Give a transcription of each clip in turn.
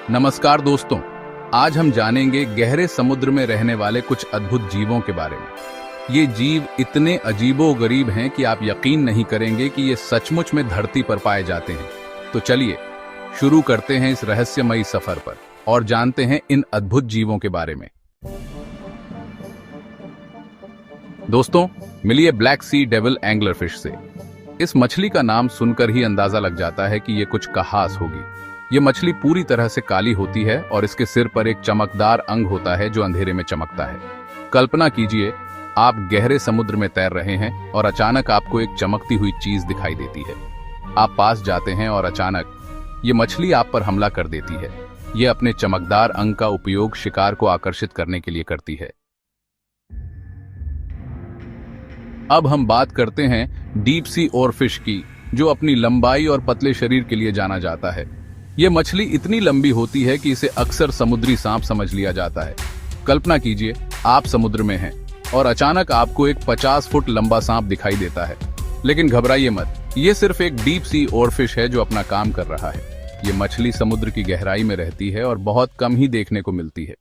नमस्कार दोस्तों, आज हम जानेंगे गहरे समुद्र में रहने वाले कुछ अद्भुत जीवों के बारे में। ये जीव इतने अजीबो-गरीब हैं कि आप यकीन नहीं करेंगे कि ये सचमुच में धरती पर पाए जाते हैं। तो चलिए शुरू करते हैं इस रहस्यमयी सफर पर और जानते हैं इन अद्भुत जीवों के बारे में। दोस्तों, मिलिए ब्लैक सी डेविल एंगलर फिश से। इस मछली का नाम सुनकर ही अंदाजा लग जाता है कि ये कुछ खास होगी। ये मछली पूरी तरह से काली होती है और इसके सिर पर एक चमकदार अंग होता है जो अंधेरे में चमकता है। कल्पना कीजिए, आप गहरे समुद्र में तैर रहे हैं और अचानक आपको एक चमकती हुई चीज दिखाई देती है। आप पास जाते हैं और अचानक ये मछली आप पर हमला कर देती है। ये अपने चमकदार अंग का उपयोग शिकार को आकर्षित करने के लिए करती है। अब हम बात करते हैं डीप सी ओरफिश की, जो अपनी लंबाई और पतले शरीर के लिए जाना जाता है। यह मछली इतनी लंबी होती है कि इसे अक्सर समुद्री सांप समझ लिया जाता है। कल्पना कीजिए, आप समुद्र में हैं और अचानक आपको एक 50 फुट लंबा सांप दिखाई देता है। लेकिन घबराइए मत, ये सिर्फ एक डीप सी ओरफिश है जो अपना काम कर रहा है। ये मछली समुद्र की गहराई में रहती है और बहुत कम ही देखने को मिलती है।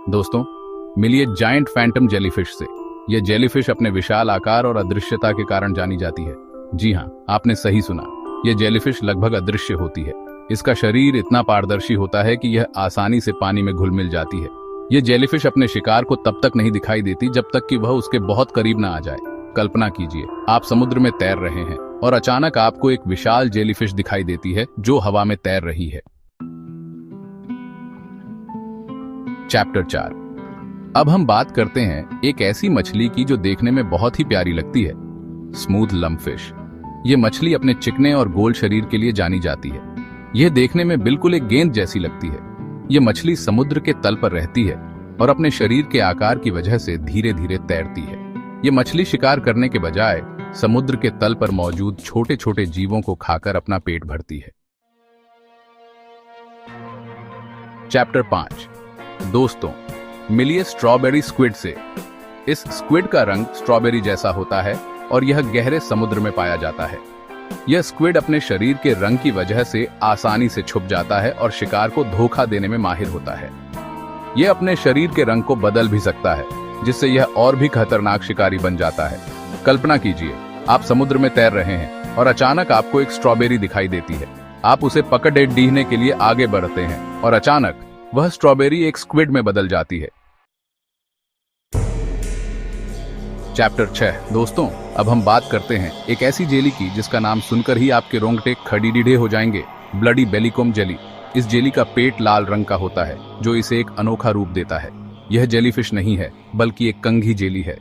दोस्तों, मिलिए जायंट फैंटम जेलीफिश से। यह जेलीफिश अपने विशाल आकार और अदृश्यता के कारण जानी जाती है। जी हाँ, आपने सही सुना, यह जेलीफिश लगभग अदृश्य होती है। इसका शरीर इतना पारदर्शी होता है कि यह आसानी से पानी में घुल मिल जाती है। यह जेलीफिश अपने शिकार को तब तक नहीं दिखाई देती जब तक कि वह उसके बहुत करीब न आ जाए। कल्पना कीजिए, आप समुद्र में तैर रहे हैं और अचानक आपको एक विशाल जेलीफिश दिखाई देती है जो हवा में तैर रही है। चैप्टर 4। अब हम बात करते हैं एक ऐसी मछली की जो देखने में बहुत ही प्यारी लगती है, स्मूथ लंपफिश। यह मछली अपने चिकने और गोल शरीर के लिए जानी जाती है। यह देखने में बिल्कुल एक गेंद जैसी लगती है। यह मछली समुद्र के तल पर रहती है और अपने शरीर के आकार की वजह से धीरे धीरे तैरती है। यह मछली शिकार करने के बजाय समुद्र के तल पर मौजूद छोटे छोटे जीवों को खाकर अपना पेट भरती है। चैप्टर 5। दोस्तों, मिलिए स्ट्रॉबेरी स्क्विड से। इस स्क्विड का रंग स्ट्रॉबेरी जैसा होता है और यह गहरे समुद्र में पाया जाता है। यह स्क्विड अपने शरीर के रंग की वजह से आसानी से छुप जाता है और शिकार को धोखा देने में माहिर होता है। यह अपने शरीर के रंग को बदल भी सकता है, जिससे यह और भी खतरनाक शिकारी बन जाता है। कल्पना कीजिए, आप समुद्र में तैर रहे हैं और अचानक आपको एक स्ट्रॉबेरी दिखाई देती है। आप उसे पकड़ने के लिए आगे बढ़ते हैं और अचानक वह स्ट्रॉबेरी एक स्क्विड में बदल जाती है। चैप्टर 6। दोस्तों, अब हम बात करते हैं एक ऐसी जेली की जिसका नाम सुनकर ही आपके रोंगटे खड़ीडीडे हो जाएंगे, ब्लडी बेलीकोम जेली। इस जेली का पेट लाल रंग का होता है जो इसे एक अनोखा रूप देता है। यह जेलीफिश नहीं है बल्कि एक कंघी जेली है।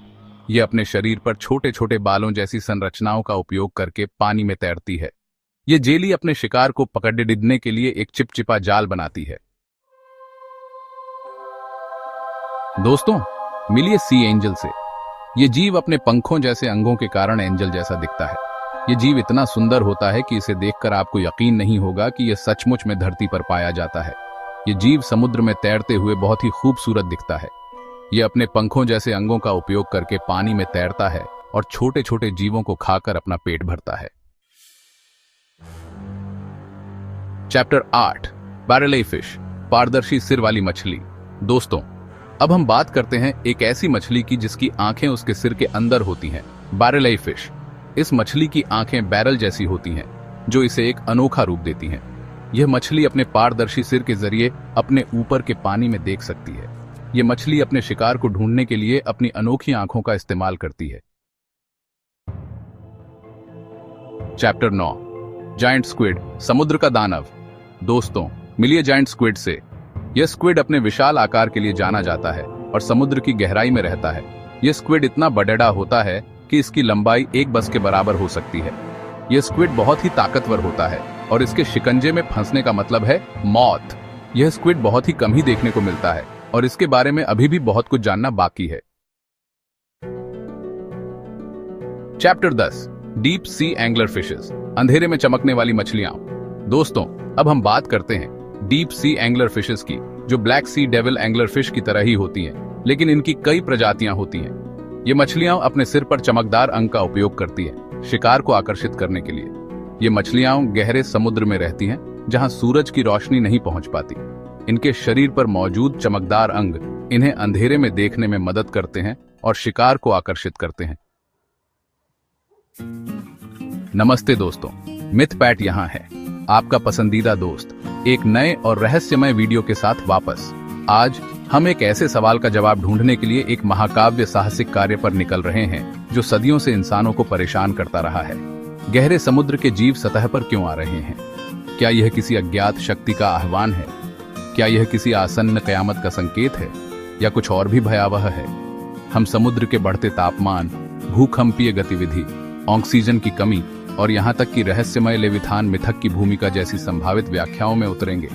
यह अपने शरीर पर छोटे छोटे बालों जैसी संरचनाओं का उपयोग करके पानी में तैरती है। यह जेली अपने शिकार को पकड़ने के लिए एक चिपचिपा जाल बनाती है। दोस्तों, मिलिए सी एंजल से। यह जीव अपने पंखों जैसे अंगों के कारण एंजल जैसा दिखता है। यह जीव इतना सुंदर होता है कि इसे देखकर आपको यकीन नहीं होगा कि यह सचमुच में धरती पर पाया जाता है। यह जीव समुद्र में तैरते हुए बहुत ही खूबसूरत दिखता है। यह अपने पंखों जैसे अंगों का उपयोग करके पानी में तैरता है और छोटे छोटे जीवों को खाकर अपना पेट भरता है। चैप्टर 8। बैरलई फिश, पारदर्शी सिर वाली मछली। दोस्तों, अब हम बात करते हैं एक ऐसी मछली की जिसकी आंखें उसके सिर के अंदर होती हैं, बैरलई फिश। इस मछली की आंखें बैरल जैसी होती हैं, जो इसे एक अनोखा रूप देती हैं। यह मछली अपने पारदर्शी सिर के जरिए अपने ऊपर के पानी में देख सकती है। यह मछली अपने शिकार को ढूंढने के लिए अपनी अनोखी आंखों का इस्तेमाल करती है। चैप्टर 9। जायंट स्क्विड, समुद्र का दानव। दोस्तों, मिलिए जायंट स्क्विड से। यह स्क्विड अपने विशाल आकार के लिए जाना जाता है और समुद्र की गहराई में रहता है। यह स्क्विड इतना बड़ेड़ा होता है कि इसकी लंबाई एक बस के बराबर हो सकती है। यह स्क्विड बहुत ही ताकतवर होता है और इसके शिकंजे में फंसने का मतलब है मौत। यह स्क्विड बहुत ही कम ही देखने को मिलता है और इसके बारे में अभी भी बहुत कुछ जानना बाकी है। Chapter 10। Deep sea angler fishes, अंधेरे में चमकने वाली मछलियां। दोस्तों, अब हम बात करते हैं डीप सी एंगलर फिशेस की, जो ब्लैक सी डेविल एंगलर फिश की तरह ही होती हैं, लेकिन इनकी कई प्रजातियां होती हैं। ये मछलियां अपने सिर पर चमकदार अंग का उपयोग करती हैं शिकार को आकर्षित करने के लिए। ये मछलियां गहरे समुद्र में रहती हैं, जहां सूरज की रोशनी नहीं पहुंच पाती। इनके शरीर पर मौजूद चमकदार अंग इन्हें अंधेरे में देखने में मदद करते हैं और शिकार को आकर्षित करते हैं। नमस्ते दोस्तों, मिथ पैट यहाँ है, आपका पसंदीदा दोस्त, एक नए और रहस्यमय वीडियो के साथ वापस। आज हम एक ऐसे सवाल का जवाब ढूंढने के लिए एक महाकाव्य साहसिक कार्य पर निकल रहे हैं जो सदियों से इंसानों को परेशान करता रहा है। गहरे समुद्र के जीव सतह पर क्यों आ रहे हैं? क्या यह किसी अज्ञात शक्ति का आह्वान है? क्या यह किसी आसन्न कयामत का संकेत है, या कुछ और भी भयावह है? हम समुद्र के बढ़ते तापमान, भूकंपीय गतिविधि, ऑक्सीजन की कमी और यहाँ तक कि रहस्यमय लेविथान मिथक की भूमिका जैसी संभावित व्याख्याओं में उतरेंगे।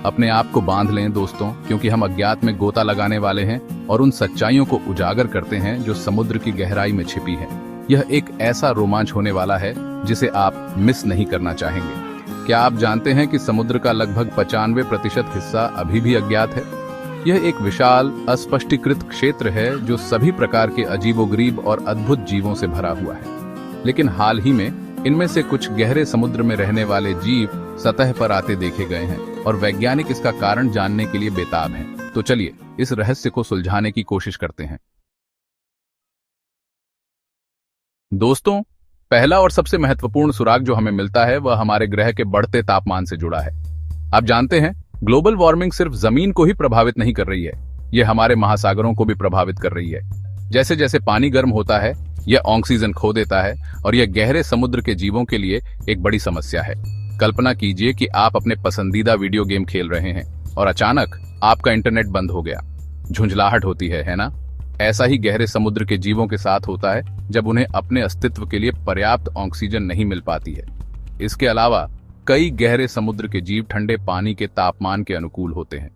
अपने आप को बांध लें दोस्तों, क्योंकि हम अज्ञात में गोता लगाने वाले हैं और उन सच्चाइयों को उजागर करते हैं जो समुद्र की गहराई में छिपी है। यह एक ऐसा रोमांच होने वाला है जिसे आप मिस नहीं करना चाहेंगे। क्या आप जानते हैं कि समुद्र का लगभग 95% हिस्सा अभी भी अज्ञात है? यह एक विशाल अस्पष्टीकृत क्षेत्र है जो सभी प्रकार के अजीबोगरीब और अद्भुत जीवों से भरा हुआ है। लेकिन हाल ही में इनमें से कुछ गहरे समुद्र में रहने वाले जीव सतह पर आते देखे गए हैं और वैज्ञानिक इसका कारण जानने के लिए बेताब हैं। तो चलिए इस रहस्य को सुलझाने की कोशिश करते हैं। दोस्तों, पहला और सबसे महत्वपूर्ण सुराग जो हमें मिलता है वह हमारे ग्रह के बढ़ते तापमान से जुड़ा है। आप जानते हैं, ग्लोबल वार्मिंग सिर्फ जमीन को ही प्रभावित नहीं कर रही है, यह हमारे महासागरों को भी प्रभावित कर रही है। जैसे जैसे पानी गर्म होता है, यह ऑक्सीजन खो देता है और यह गहरे समुद्र के जीवों के लिए एक बड़ी समस्या है। कल्पना कीजिए कि आप अपने पसंदीदा वीडियो गेम खेल रहे हैं और अचानक आपका इंटरनेट बंद हो गया। झुंझलाहट होती है ना? ऐसा ही गहरे समुद्र के जीवों के साथ होता है जब उन्हें अपने अस्तित्व के लिए पर्याप्त ऑक्सीजन नहीं मिल पाती है। इसके अलावा कई गहरे समुद्र के जीव ठंडे पानी के तापमान के अनुकूल होते हैं।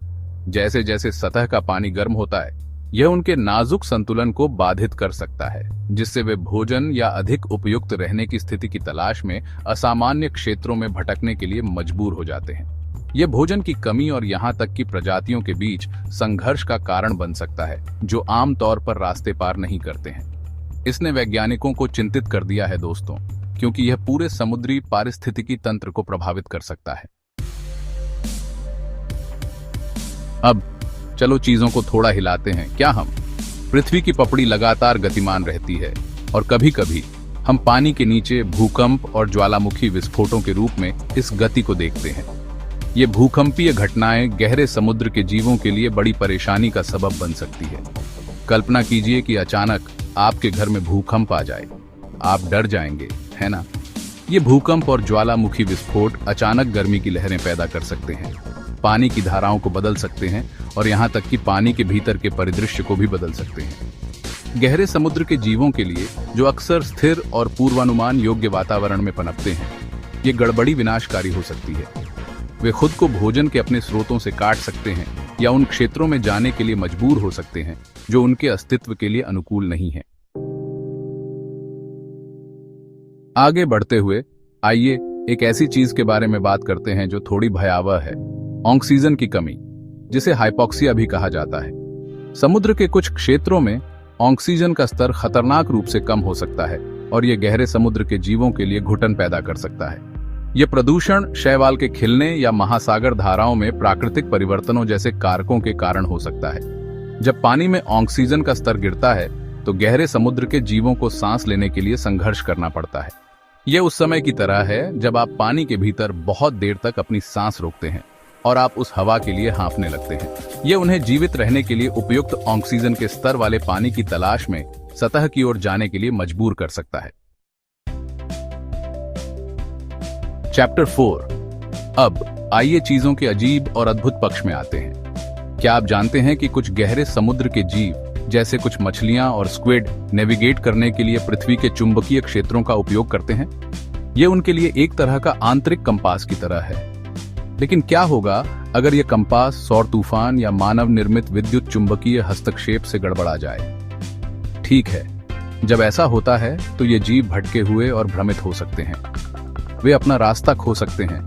जैसे जैसे सतह का पानी गर्म होता है, यह उनके नाजुक संतुलन को बाधित कर सकता है, जिससे वे भोजन या अधिक उपयुक्त रहने की स्थिति की तलाश में असामान्य क्षेत्रों में भटकने के लिए मजबूर हो जाते हैं। यह भोजन की कमी और यहाँ तक कि प्रजातियों के बीच संघर्ष का कारण बन सकता है, जो आमतौर पर रास्ते पार नहीं करते हैं। इसने वैज्ञानिकों को चिंतित कर दिया है दोस्तों, क्योंकि यह पूरे समुद्री पारिस्थितिकी तंत्र को प्रभावित कर सकता है। अब चलो चीजों को थोड़ा हिलाते हैं। क्या हम पृथ्वी की पपड़ी लगातार गतिमान रहती है और कभी कभी हम पानी के नीचे भूकंप और ज्वालामुखी विस्फोटों के रूप में इस गति को देखते हैं। ये भूकंपीय घटनाएं गहरे समुद्र के जीवों के लिए बड़ी परेशानी का सबब बन सकती है। कल्पना कीजिए कि अचानक आपके घर में भूकंप आ जाए, आप डर जाएंगे, है ना? ये भूकंप और ज्वालामुखी विस्फोट अचानक गर्मी की लहरें पैदा कर सकते हैं, पानी की धाराओं को बदल सकते हैं और यहाँ तक कि पानी के भीतर के परिदृश्य को भी बदल सकते हैं। गहरे समुद्र के जीवों के लिए, जो अक्सर स्थिर और पूर्वानुमान योग्य वातावरण में पनपते हैं, ये गड़बड़ी विनाशकारी हो सकती है। वे खुद को भोजन के अपने स्रोतों से काट सकते हैं या उन क्षेत्रों में जाने के लिए मजबूर हो सकते हैं जो उनके अस्तित्व के लिए अनुकूल नहीं है। आगे बढ़ते हुए आइए एक ऐसी चीज के बारे में बात करते हैं जो थोड़ी भयावह है, ऑक्सीजन की कमी, जिसे हाइपोक्सिया भी कहा जाता है। समुद्र के कुछ क्षेत्रों में ऑक्सीजन का स्तर खतरनाक रूप से कम हो सकता है और यह गहरे समुद्र के जीवों के लिए घुटन पैदा कर सकता है। यह प्रदूषण, शैवाल के खिलने या महासागर धाराओं में प्राकृतिक परिवर्तनों जैसे कारकों के कारण हो सकता है। जब पानी में ऑक्सीजन का स्तर गिरता है तो गहरे समुद्र के जीवों को सांस लेने के लिए संघर्ष करना पड़ता है। यह उस समय की तरह है जब आप पानी के भीतर बहुत देर तक अपनी सांस रोकते हैं और आप उस हवा के लिए हाँफने लगते हैं। यह उन्हें जीवित रहने के लिए उपयुक्त ऑक्सीजन के स्तर वाले पानी की तलाश में सतह की ओर जाने के लिए मजबूर कर सकता है। चैप्टर 4। अब आइए चीजों के अजीब और अद्भुत पक्ष में आते हैं। क्या आप जानते हैं कि कुछ गहरे समुद्र के जीव, जैसे कुछ मछलियां और स्क्विड, नेविगेट करने के लिए पृथ्वी के चुंबकीय क्षेत्रों का उपयोग करते हैं? यह उनके लिए एक तरह का आंतरिक कंपास की तरह है। लेकिन क्या होगा अगर यह कंपास सौर तूफान या मानव निर्मित विद्युत चुंबकीय हस्तक्षेप से गड़बड़ा जाए? ठीक है, जब ऐसा होता है तो ये जीव भटके हुए और भ्रमित हो सकते हैं। वे अपना रास्ता खो सकते हैं,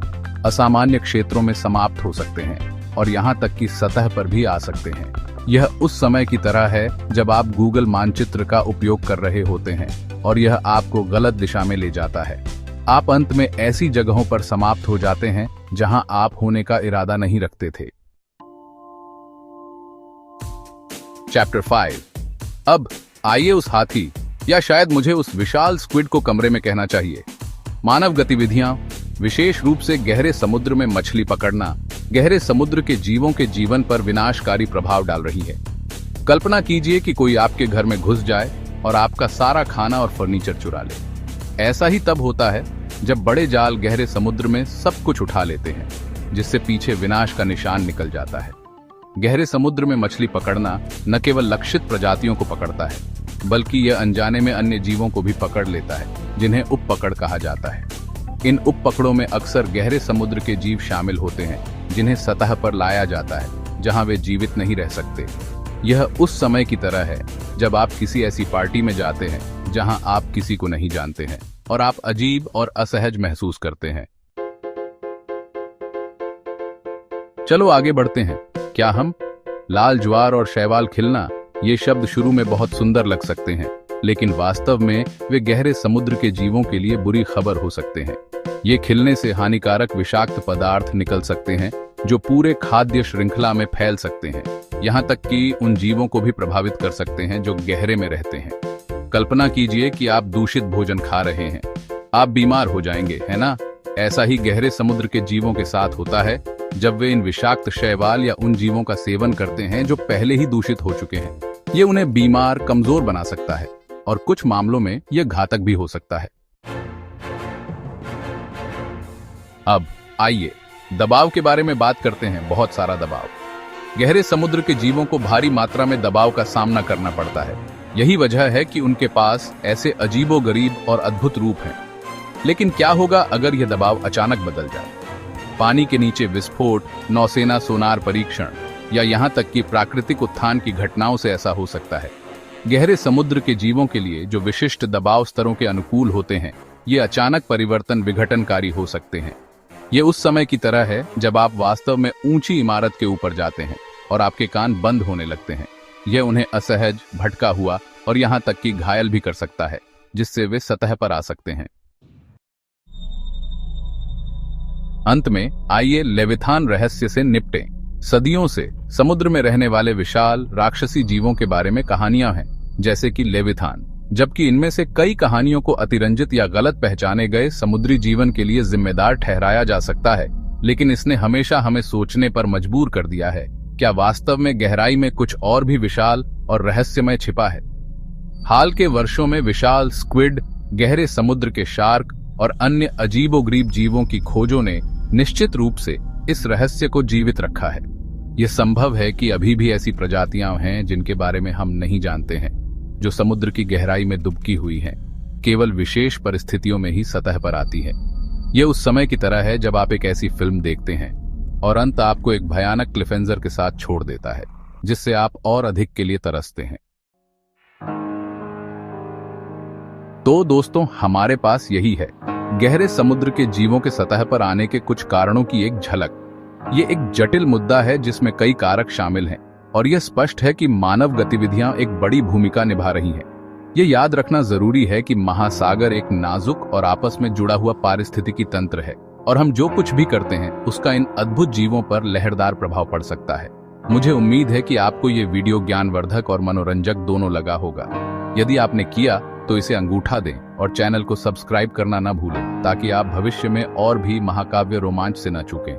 असामान्य क्षेत्रों में समाप्त हो सकते हैं और यहाँ तक कि सतह पर भी आ सकते हैं। यह उस समय की तरह है जब आप गूगल मानचित्र का उपयोग कर रहे होते हैं और यह आपको गलत दिशा में ले जाता है। आप अंत में ऐसी जगहों पर समाप्त हो जाते हैं जहां आप होने का इरादा नहीं रखते थे। चैप्टर 5। अब आइए उस हाथी, या शायद मुझे उस विशाल स्क्विड को कमरे में कहना चाहिए। मानव गतिविधियां, विशेष रूप से गहरे समुद्र में मछली पकड़ना, गहरे समुद्र के जीवों के जीवन पर विनाशकारी प्रभाव डाल रही है। कल्पना कीजिए कि कोई आपके घर में घुस जाए और आपका सारा खाना और फर्नीचर चुरा ले। ऐसा ही तब होता है जब बड़े जाल गहरे समुद्र में सब कुछ उठा लेते हैं, जिससे पीछे विनाश का निशान निकल जाता है। गहरे समुद्र में मछली पकड़ना न केवल लक्षित प्रजातियों को पकड़ता है, बल्कि यह अनजाने में अन्य जीवों को भी पकड़ लेता है, जिन्हें उपपकड़ कहा जाता है। इन उपपकड़ों में अक्सर गहरे समुद्र के जीव शामिल होते हैं, जिन्हें सतह पर लाया जाता है जहां वे जीवित नहीं रह सकते। यह उस समय की तरह है जब आप किसी ऐसी पार्टी में जाते हैं जहां आप किसी को नहीं जानते हैं और आप अजीब और असहज महसूस करते हैं। चलो आगे बढ़ते हैं। क्या हम लाल ज्वार और शैवाल खिलना, ये शब्द शुरू में बहुत सुंदर लग सकते हैं, लेकिन वास्तव में वे गहरे समुद्र के जीवों के लिए बुरी खबर हो सकते हैं। ये खिलने से हानिकारक विषाक्त पदार्थ निकल सकते हैं जो पूरे खाद्य श्रृंखला में फैल सकते हैं, यहाँ तक कि उन जीवों को भी प्रभावित कर सकते हैं जो गहरे में रहते हैं। कल्पना कीजिए कि आप दूषित भोजन खा रहे हैं, आप बीमार हो जाएंगे, है ना? ऐसा ही गहरे समुद्र के जीवों के साथ होता है जब वे इन विषाक्त शैवाल या उन जीवों का सेवन करते हैं जो पहले ही दूषित हो चुके हैं। ये उन्हें बीमार, कमजोर बना सकता है और कुछ मामलों में यह घातक भी हो सकता है। अब आइए दबाव के बारे में बात करते हैं। बहुत सारा दबाव। गहरे समुद्र के जीवों को भारी मात्रा में दबाव का सामना करना पड़ता है। यही वजह है कि उनके पास ऐसे अजीबोगरीब और अद्भुत रूप हैं। लेकिन क्या होगा अगर यह दबाव अचानक बदल जाए? पानी के नीचे विस्फोट, नौसेना सोनार परीक्षण या यहाँ तक कि प्राकृतिक उत्थान की घटनाओं से ऐसा हो सकता है। गहरे समुद्र के जीवों के लिए जो विशिष्ट दबाव स्तरों के अनुकूल होते हैं, ये अचानक परिवर्तन विघटनकारी हो सकते हैं। ये उस समय की तरह है जब आप वास्तव में ऊंची इमारत के ऊपर जाते हैं और आपके कान बंद होने लगते हैं। यह उन्हें असहज, भटका हुआ और यहाँ तक कि घायल भी कर सकता है, जिससे वे सतह पर आ सकते हैं। अंत में आइए लेविथान रहस्य से निपटें। सदियों से समुद्र में रहने वाले विशाल राक्षसी जीवों के बारे में कहानियां हैं, जैसे कि लेविथान। जबकि इनमें से कई कहानियों को अतिरंजित या गलत पहचाने गए समुद्री जीवन के लिए जिम्मेदार ठहराया जा सकता है, लेकिन इसने हमेशा हमें सोचने पर मजबूर कर दिया है, क्या वास्तव में गहराई में कुछ और भी विशाल और रहस्यमय छिपा है? हाल के वर्षों में विशाल स्क्विड, गहरे समुद्र के शार्क और अन्य अजीबोगरीब जीवों की खोजों ने निश्चित रूप से इस रहस्य को जीवित रखा है। यह संभव है कि अभी भी ऐसी प्रजातियां हैं जिनके बारे में हम नहीं जानते हैं, जो समुद्र की गहराई में दुबकी हुई हैं, केवल विशेष परिस्थितियों में ही सतह पर आती है। यह उस समय की तरह है जब आप एक ऐसी फिल्म देखते हैं और अंत आपको एक भयानक क्लिफहेंजर के साथ छोड़ देता है, जिससे आप और अधिक के लिए तरसते हैं। तो दोस्तों, हमारे पास यही है, गहरे समुद्र के जीवों के सतह पर आने के कुछ कारणों की एक झलक। ये एक जटिल मुद्दा है जिसमें कई कारक शामिल हैं और यह स्पष्ट है कि मानव गतिविधियां एक बड़ी भूमिका निभा रही हैं। ये याद रखना जरूरी है कि महासागर एक नाजुक और आपस में जुड़ा हुआ पारिस्थितिकी तंत्र है और हम जो कुछ भी करते हैं उसका इन अद्भुत जीवों पर लहरदार प्रभाव पड़ सकता है। मुझे उम्मीद है कि आपको ये वीडियो ज्ञानवर्धक और मनोरंजक दोनों लगा होगा। यदि आपने किया तो इसे अंगूठा दें और चैनल को सब्सक्राइब करना न भूलें, ताकि आप भविष्य में और भी महाकाव्य रोमांच से न चूकें।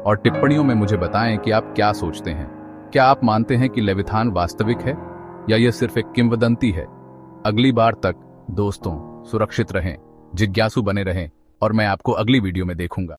और टिप्पणियों में मुझे बताएं कि आप क्या सोचते हैं। क्या आप मानते हैं कि लेविथान वास्तविक है या यह सिर्फ एक किंवदंती है? अगली बार तक दोस्तों, सुरक्षित रहें, जिज्ञासु बने रहें और मैं आपको अगली वीडियो में देखूंगा।